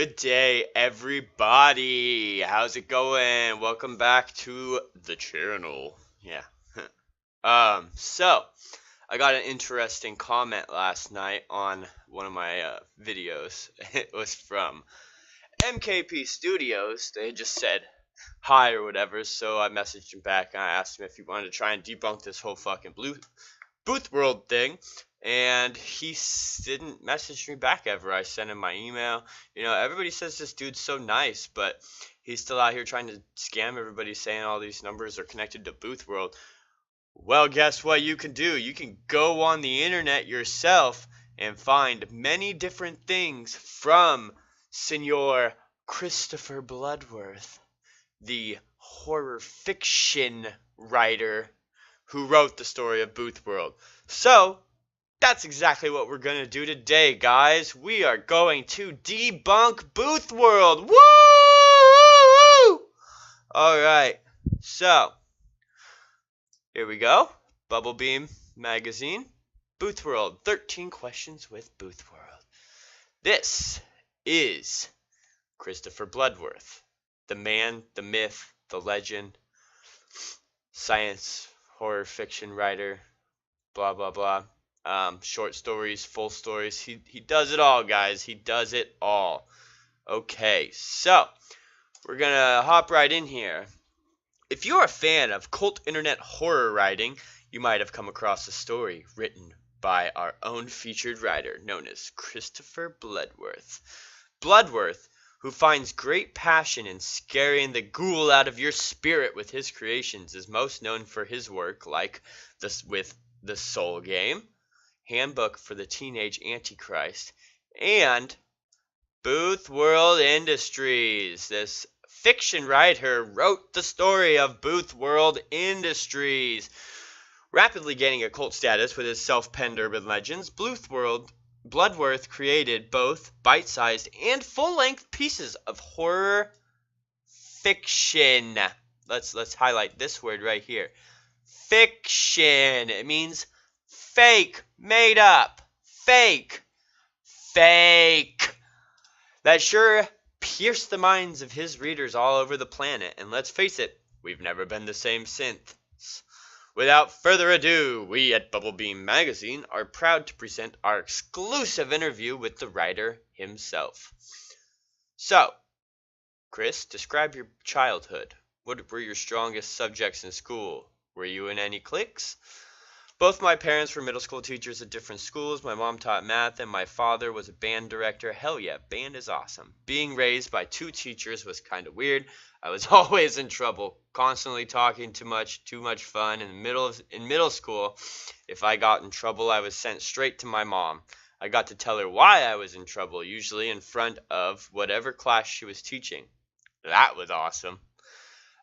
Good day, everybody. How's it going? Welcome back to the channel. Yeah. So I got an interesting comment last night on one of my videos. It was from MKP Studios. They just said hi or whatever, so I messaged him back and I asked him if he wanted to try and debunk this whole fucking Boothworld thing, and he didn't message me back ever. I sent him my email. Everybody says this dude's so nice, but he's still out here trying to scam everybody, saying all these numbers are connected to Boothworld. Well, guess what you can do? You can go on the internet yourself and find many different things from Senor Christopher Bloodworth, the horror fiction writer who wrote the story of Boothworld. So, that's exactly what we're going to do today, guys. We are going to debunk Boothworld. Woo! Alright, so, here we go. Bubble Beam Magazine. Boothworld, 13 Questions with Boothworld. This is Christopher Bloodworth, the man, the myth, the legend, science horror fiction writer, blah blah blah. Short stories, full stories. He does it all, guys. He does it all. Okay, so we're gonna hop right in here. If you're a fan of cult internet horror writing, you might have come across a story written by our own featured writer known as Christopher Bloodworth. Bloodworth, who finds great passion in scaring the ghoul out of your spirit with his creations, is most known for his work like with The Soul Game, Handbook for the Teenage Antichrist, and Boothworld Industries. This fiction writer wrote the story of Boothworld Industries. Rapidly gaining a cult status with his self-penned urban legends, Bloodworth created both bite-sized and full-length pieces of horror fiction. Let's highlight this word right here. Fiction. It means fake, made up, fake, that sure pierced the minds of his readers all over the planet. And let's face it, we've never been the same since. Without further ado, we at Bubble Beam Magazine are proud to present our exclusive interview with the writer himself. So, Chris, describe your childhood. What were your strongest subjects in school? Were you in any cliques? Both my parents were middle school teachers at different schools. My mom taught math and my father was a band director. Hell yeah, band is awesome. Being raised by two teachers was kind of weird. I was always in trouble, constantly talking too much fun. In middle school, if I got in trouble, I was sent straight to my mom. I got to tell her why I was in trouble, usually in front of whatever class she was teaching. That was awesome.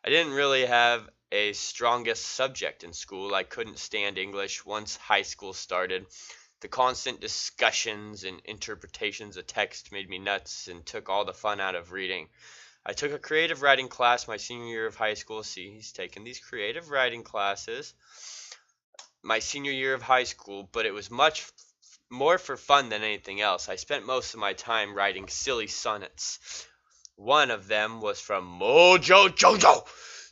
I didn't really have a strongest subject in school. I couldn't stand English once high school started. The constant discussions and interpretations of text made me nuts and took all the fun out of reading. I took a creative writing class my senior year of high school. See, he's taken these creative writing classes my senior year of high school, but it was much more for fun than anything else. I spent most of my time writing silly sonnets. One of them was from Mojo Jojo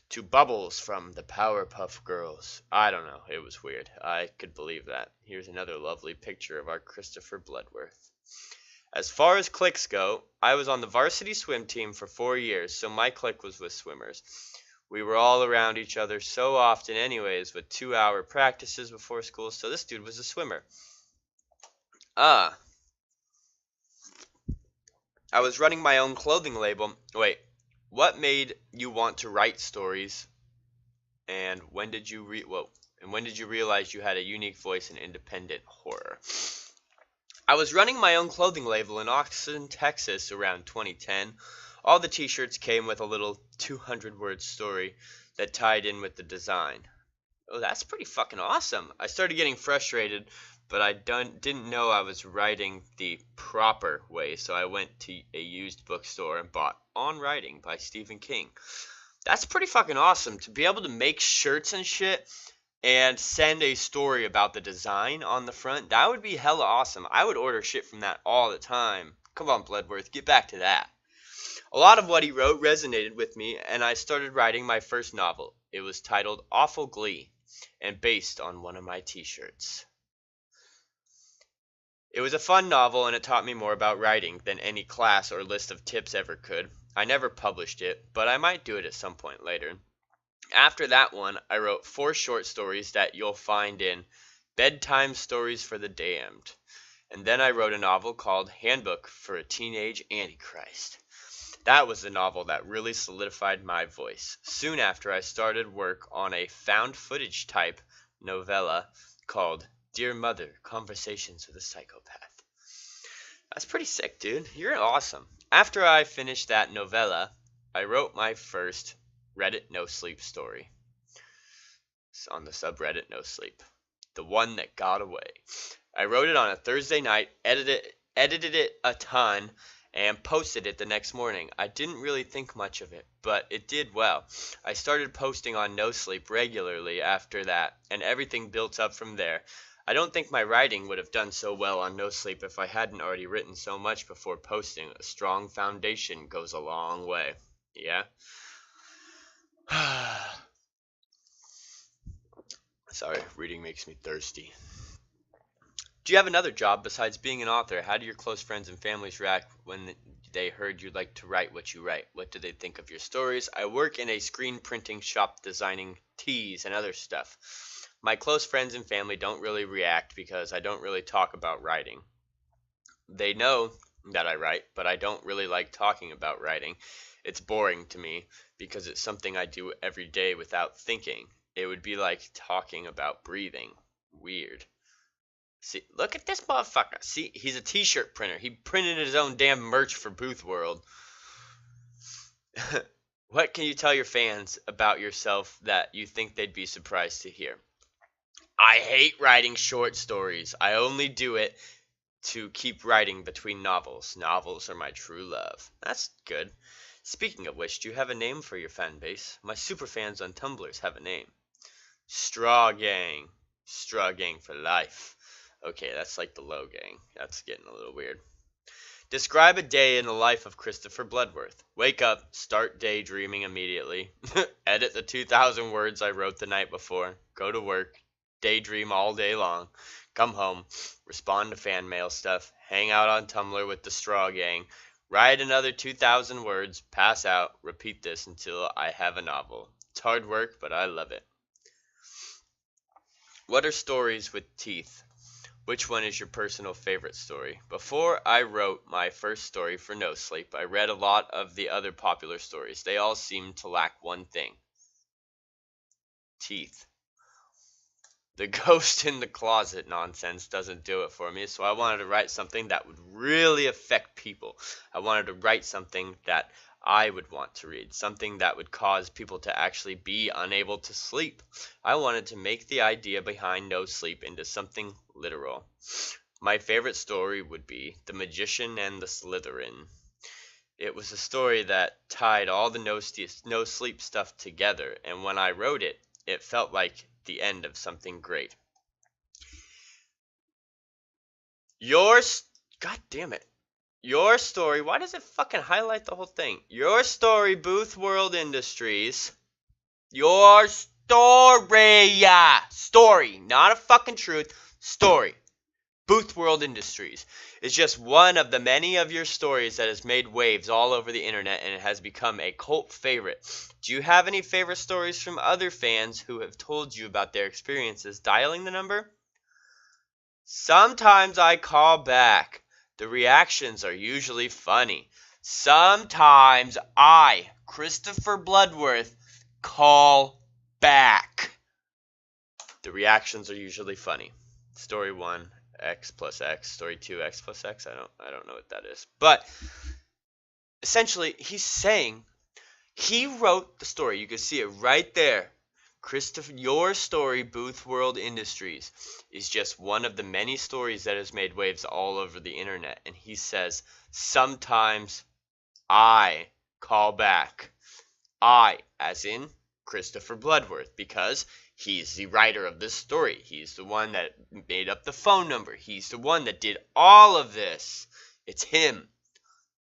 to Bubbles from the Powerpuff Girls. I don't know, it was weird. I could believe that. Here's another lovely picture of our Christopher Bloodworth. As far as cliques go, I was on the varsity swim team for 4 years, so my clique was with swimmers. We were all around each other so often anyways, with 2-hour practices before school, so this dude was a swimmer. I was running my own clothing label. Wait, what made you want to write stories? And when did you realize you had a unique voice in independent horror? I was running my own clothing label in Austin, Texas around 2010. All the t-shirts came with a little 200-word story that tied in with the design. Oh, that's pretty fucking awesome. I started getting frustrated, but I didn't know I was writing the proper way, so I went to a used bookstore and bought On Writing by Stephen King. That's pretty fucking awesome to be able to make shirts and shit and send a story about the design on the front. That would be hella awesome. I would order shit from that all the time. Come on, Bloodworth, get back to that. A lot of what he wrote resonated with me, and I started writing my first novel. It was titled Awful Glee, and based on one of my t-shirts. It was a fun novel, and it taught me more about writing than any class or list of tips ever could. I never published it, but I might do it at some point later. After that one, I wrote 4 short stories that you'll find in Bedtime Stories for the Damned. And then I wrote a novel called Handbook for a Teenage Antichrist. That was the novel that really solidified my voice. Soon after, I started work on a found footage type novella called Dear Mother, Conversations with a Psychopath. That's pretty sick, dude. You're awesome. After I finished that novella, I wrote my first Reddit No Sleep story. It's on the subreddit No Sleep. The one that got away. I wrote it on a Thursday night, edited it a ton, and posted it the next morning. I didn't really think much of it, but it did well. I started posting on No Sleep regularly after that, and everything built up from there. I don't think my writing would have done so well on No Sleep if I hadn't already written so much before posting. A strong foundation goes a long way. Yeah? Sorry, reading makes me thirsty. Do you have another job besides being an author? How do your close friends and families react when they heard you like to write what you write? What do they think of your stories? I work in a screen printing shop designing teas and other stuff. My close friends and family don't really react because I don't really talk about writing. They know that I write, but I don't really like talking about writing. It's boring to me because it's something I do every day without thinking. It would be like talking about breathing. Weird. See, look at this motherfucker. See, he's a t-shirt printer. He printed his own damn merch for Boothworld. What can you tell your fans about yourself that you think they'd be surprised to hear? I hate writing short stories. I only do it to keep writing between novels. Novels are my true love. That's good. Speaking of which, do you have a name for your fan base? My super fans on Tumblr have a name. Straw Gang. Straw Gang for life. Okay, that's like the low gang. That's getting a little weird. Describe a day in the life of Christopher Bloodworth. Wake up, start daydreaming immediately. Edit the 2,000 words I wrote the night before. Go to work. Daydream all day long. Come home. Respond to fan mail stuff. Hang out on Tumblr with the Straw Gang. Write another 2,000 words. Pass out. Repeat this until I have a novel. It's hard work, but I love it. What are stories with teeth? Which one is your personal favorite story? Before I wrote my first story for No Sleep, I read a lot of the other popular stories. They all seem to lack one thing. Teeth. The ghost in the closet nonsense doesn't do it for me, so I wanted to write something that would really affect people. I wanted to write something that I would want to read, something that would cause people to actually be unable to sleep. I wanted to make the idea behind No Sleep into something literal. My favorite story would be The Magician and the Slytherin. It was a story that tied all the No Sleep stuff together, and when I wrote it, it felt like the end of something great. God damn it. Your story, why does it fucking highlight the whole thing? Your story, Boothworld Industries. Your story, story, not a fucking truth, story. Boothworld Industries is just one of the many of your stories that has made waves all over the internet, and it has become a cult favorite. Do you have any favorite stories from other fans who have told you about their experiences dialing the number? Sometimes I call back. The reactions are usually funny. Sometimes I, Christopher Bloodworth, call back. The reactions are usually funny. Story 1, X plus X. Story 2, X plus X. I don't know what that is. But essentially, he's saying he wrote the story. You can see it right there. Christopher, your story, Boothworld Industries, is just one of the many stories that has made waves all over the internet. And he says, sometimes I call back. I, as in Christopher Bloodworth, because he's the writer of this story. He's the one that made up the phone number. He's the one that did all of this. It's him.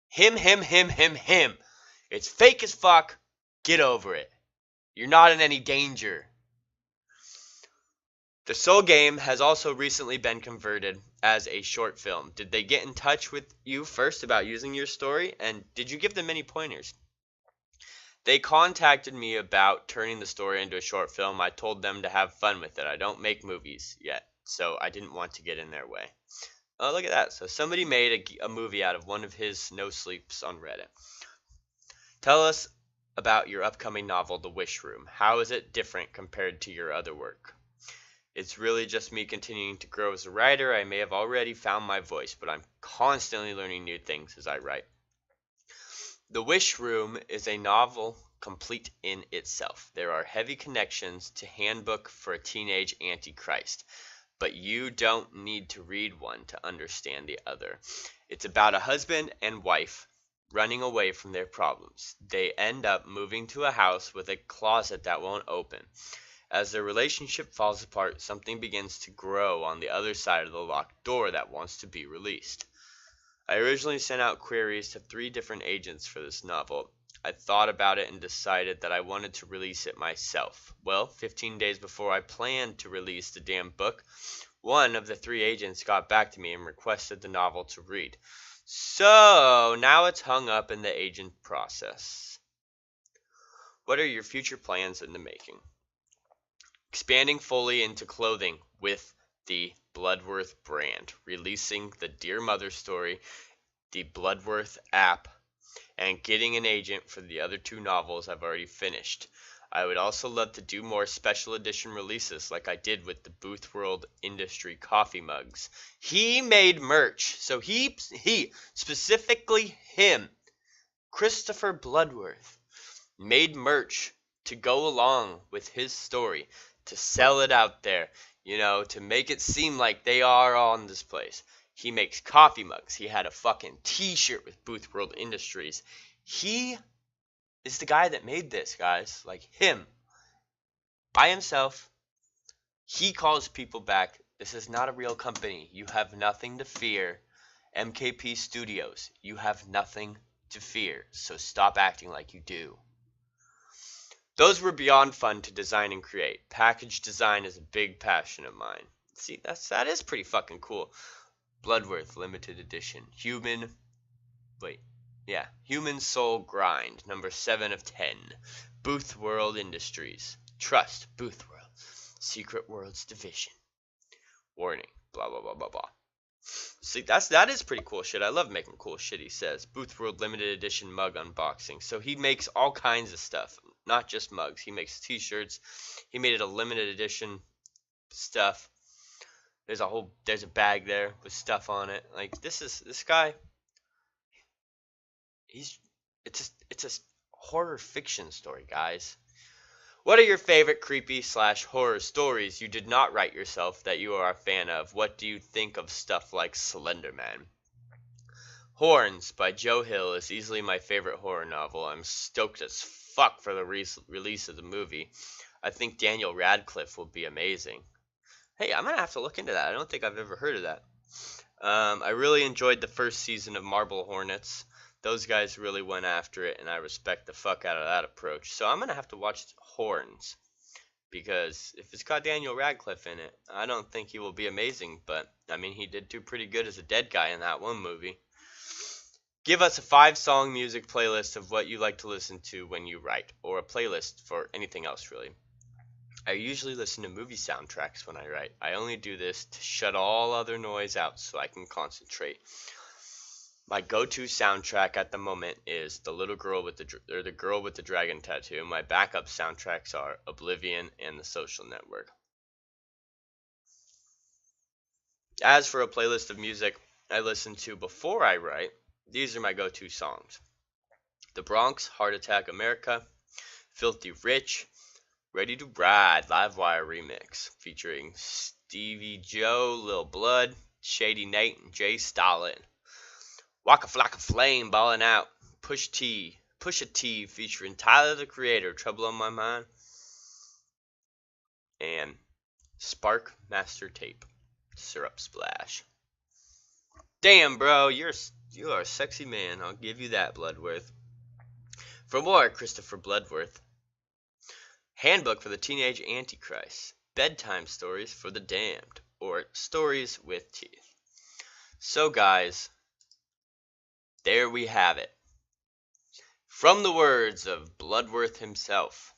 Him. It's fake as fuck. Get over it. You're not in any danger. The Soul game has also recently been converted as a short film. Did they get in touch with you first about using your story? And did you give them any pointers? They contacted me about turning the story into a short film. I told them to have fun with it. I don't make movies yet, so I didn't want to get in their way. Oh, look at that. So somebody made a movie out of one of his no sleeps on Reddit. Tell us about your upcoming novel, The Wish Room. How is it different compared to your other work? It's really just me continuing to grow as a writer. I may have already found my voice, but I'm constantly learning new things as I write. The Wish Room is a novel complete in itself. There are heavy connections to Handbook for a Teenage Antichrist, but you don't need to read one to understand the other. It's about a husband and wife running away from their problems. They end up moving to a house with a closet that won't open. As their relationship falls apart, something begins to grow on the other side of the locked door that wants to be released. I originally sent out queries to 3 different agents for this novel. I thought about it and decided that I wanted to release it myself. Well, 15 days before I planned to release the damn book, one of the 3 agents got back to me and requested the novel to read. So, now it's hung up in the agent process. What are your future plans in the making? Expanding fully into clothing with the Bloodworth brand, releasing the Dear Mother story, the Bloodworth app, and getting an agent for the other 2 novels I've already finished. I would also love to do more special edition releases like I did with the Boothworld Industry coffee mugs. He made merch, so he specifically him, Christopher Bloodworth, made merch to go along with his story, to sell it out there, to make it seem like they are on this place. He makes coffee mugs. He had a fucking t-shirt with Boothworld Industries. He is the guy that made this, guys. Like him. By himself. He calls people back. This is not a real company. You have nothing to fear. MKP Studios. You have nothing to fear. So stop acting like you do. Those were beyond fun to design and create. Package design is a big passion of mine. See, that is pretty fucking cool. Bloodworth limited edition. Human Soul Grind, number 7 of 10. Boothworld Industries. Trust Boothworld. Secret Worlds Division. Warning. Blah blah blah blah blah. See, that is pretty cool shit. I love making cool shit, he says. Boothworld limited edition mug unboxing. So he makes all kinds of stuff. Not just mugs. He makes t-shirts. He made it a limited edition stuff. There's a bag there with stuff on it. Like this guy. It's a horror fiction story, guys. What are your favorite creepy/horror stories you did not write yourself that you are a fan of? What do you think of stuff like Slender Man? Horns by Joe Hill is easily my favorite horror novel. I'm stoked as fuck for the release of the movie. I think Daniel Radcliffe will be amazing. Hey, I'm gonna have to look into that. I don't think I've ever heard of that. I really enjoyed the first season of Marble Hornets. Those guys really went after it, and I respect the fuck out of that approach. So I'm gonna have to watch Horns, because if it's got Daniel Radcliffe in it, I don't think he will be amazing, but I mean, he did do pretty good as a dead guy in that one movie. Give us a 5-song music playlist of what you like to listen to when you write, or a playlist for anything else, really. I usually listen to movie soundtracks when I write. I only do this to shut all other noise out so I can concentrate. My go-to soundtrack at the moment is The Girl with the Dragon Tattoo. My backup soundtracks are Oblivion and The Social Network. As for a playlist of music I listen to before I write, these are my go-to songs. The Bronx, Heart Attack America, Filthy Rich, Ready to Ride, Livewire Remix, featuring Stevie Joe, Lil Blood, Shady Nate, and Jay Stalin. Waka Flocka Flame, Ballin' Out, Pusha T, featuring Tyler the Creator, Trouble on My Mind, and Spark Master Tape, Syrup Splash. Damn, bro, you are a sexy man. I'll give you that, Bloodworth. For more Christopher Bloodworth, Handbook for the Teenage Antichrist, Bedtime Stories for the Damned, or Stories with Teeth. So guys, there we have it. From the words of Bloodworth himself.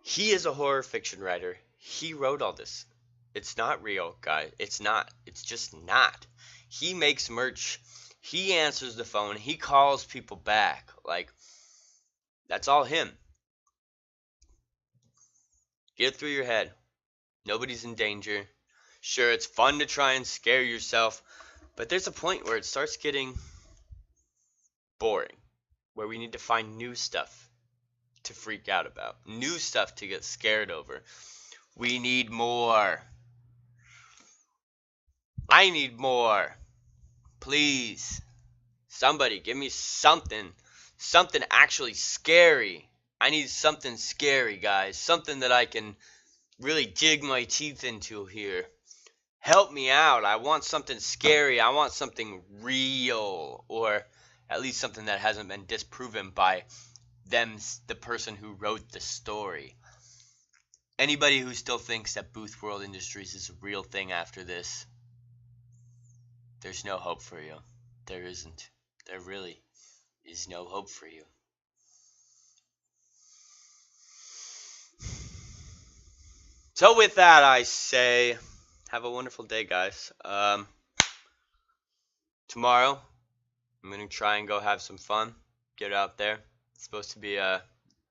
He is a horror fiction writer. He wrote all this. It's not real, guys. It's not. It's just not. He makes merch. He answers the phone. He calls people back. Like, that's all him. Get it through your head. Nobody's in danger. Sure, it's fun to try and scare yourself, but there's a point where it starts getting boring, where we need to find new stuff to freak out about, new stuff to get scared over. We need more. I need more. Please. Somebody give me something. Something actually scary. I need something scary, guys. Something that I can really dig my teeth into here. Help me out. I want something scary. I want something real. Or at least something that hasn't been disproven by them, the person who wrote the story. Anybody who still thinks that Boothworld Industries is a real thing after this, there's no hope for you. There isn't. There really is no hope for you. So with that, I say, have a wonderful day, guys. Tomorrow, I'm going to try and go have some fun. Get out there. It's supposed to be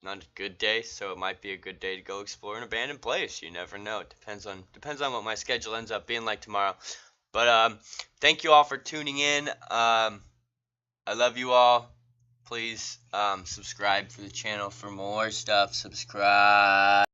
not a good day, so it might be a good day to go explore an abandoned place. You never know. It depends on what my schedule ends up being like tomorrow. But thank you all for tuning in. I love you all. Please subscribe for the channel for more stuff. Subscribe.